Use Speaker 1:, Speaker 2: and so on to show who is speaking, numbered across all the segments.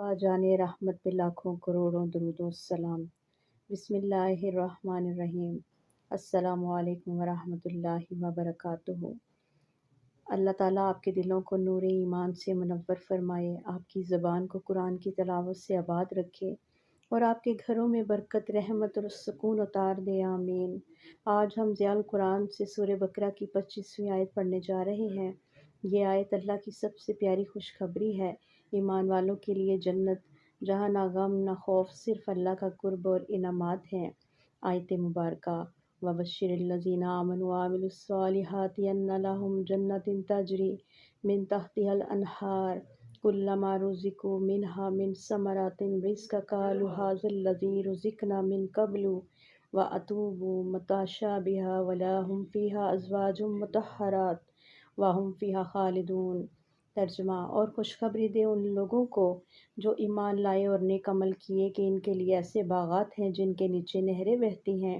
Speaker 1: मुस्तफ़ा जाने रहमत पे लाखों करोड़ों दरूद व सलाम। बिस्मिल्लाहिर्रहमानिर्रहीम। अस्सलामु अलैकुम वरहमतुल्लाहि वबरकातुहू। अल्लाह ताला आपके दिलों को नूर ईमान से मुनव्वर फरमाए, आपकी ज़बान को कुरान की तिलावत से आबाद रखे और आपके घरों में बरकत, रहमत और सुकून उतार दे, आमीन। आज हम ज़ियाल कुरान से सूरह बकरा की 25वीं आयत पढ़ने जा रहे हैं। ये आयत अल्लाह की सबसे प्यारी खुशखबरी है ईमान वालों के लिए जन्नत, जहाँ ना गम ना खौफ, सिर्फ अल्लाह का कुर्ब और इनामात हैं। आयत मुबारका वबश्शिरिल्लज़ीना आमनु व अमिलुस्सॉलिहाति अन्न लहुम जन्नतिन तजरी मिन तहतिहल अनहार कुल्लमा रुज़िक़ू मिनहा मिन समरातिन रिज़्क़न क़ालू हाज़ाल्लज़ी रुज़िक़ना मिन क़ब्लु व अतूबू मुताशाबिहा व लहुम फ़ीहा अज़वाजुम मुतहहरात व हुम फ़ीहा खालिदून। तर्जुमा। और खुशखबरी दे उन लोगों को जो ईमान लाए और नेक अमल किए कि इनके लिए ऐसे बागात हैं जिनके नीचे नहरें बहती हैं।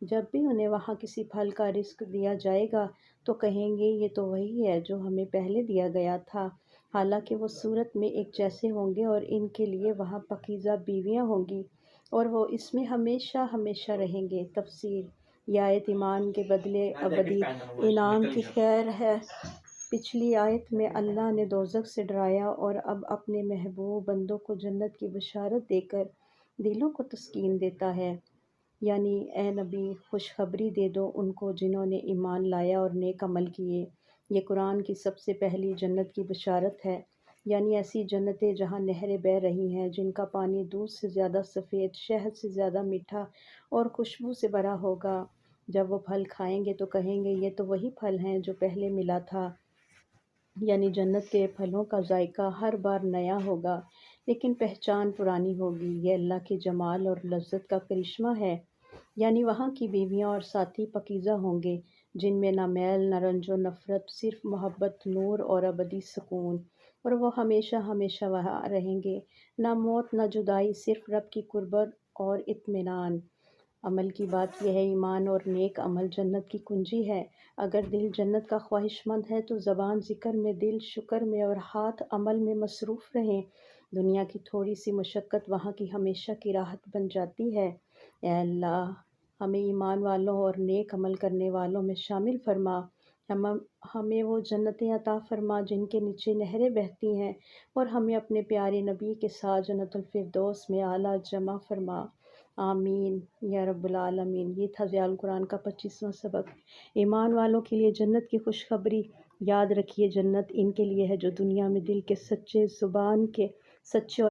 Speaker 1: जब भी उन्हें वहाँ किसी फल का रिस्क दिया जाएगा तो कहेंगे ये तो वही है जो हमें पहले दिया गया था। हालांकि वो सूरत में एक जैसे होंगे और इनके लिए वहाँ पाकीज़ा बीवियाँ होंगी और वो इसमें हमेशा हमेशा रहेंगे। तफसीर। यह आयत ईमान के बदले अबदी इनाम की खैर है। पिछली आयत में अल्लाह ने दोज़ख से डराया और अब अपने महबूब बंदों को जन्नत की बशारत देकर दिलों को तस्कीन देता है। यानी ए नबी, खुशखबरी दे दो उनको जिन्होंने ईमान लाया और नेक अमल किए। ये कुरान की सबसे पहली जन्नत की बशारत है, यानी ऐसी जन्नतें जहाँ नहरें बह रही हैं जिनका पानी दूध से ज़्यादा सफ़ेद, शहद से ज़्यादा मीठा और खुशबू से भरा होगा। जब वो फल खाएंगे तो कहेंगे ये तो वही फल हैं जो पहले मिला था। यानी जन्नत के फलों का जायका हर बार नया होगा लेकिन पहचान पुरानी होगी। ये अल्लाह के जमाल और लज्जत का करिश्मा है। यानी वहाँ की बीवियाँ और साथी पकीज़ा होंगे जिनमें ना मैल न रंजो नफ़रत, सिर्फ मोहब्बत, नूर और अबदी सुकून। और वो हमेशा हमेशा वहाँ रहेंगे। ना मौत ना जुदाई, सिर्फ रब की कुर्बत और इत्मीनान। अमल की बात यह है, ईमान और नेक अमल जन्नत की कुंजी है। अगर दिल जन्नत का ख्वाहिशमंद है तो ज़बान ज़िक्र में, दिल शुक्र में और हाथ अमल में मसरूफ़ रहें। दुनिया की थोड़ी सी मशक्क़त वहाँ की हमेशा की राहत बन जाती है। ऐ अल्लाह, हमें ईमान वालों और नेक अमल करने वालों में शामिल फरमा। हमें वो जन्नतें अता फरमा जिनके नीचे नहरें बहती हैं और हमें अपने प्यारे नबी के साथ जन्नतुल फिरदौस में आला जमा फरमा। आमीन या रब्बुल आलमीन। ये था ज़ियाल कुरान का 25वां सबक। ईमान वालों के लिए जन्नत की खुशखबरी। याद रखिए, जन्नत इनके लिए है जो दुनिया में दिल के सच्चे, ज़ुबान के सच्चे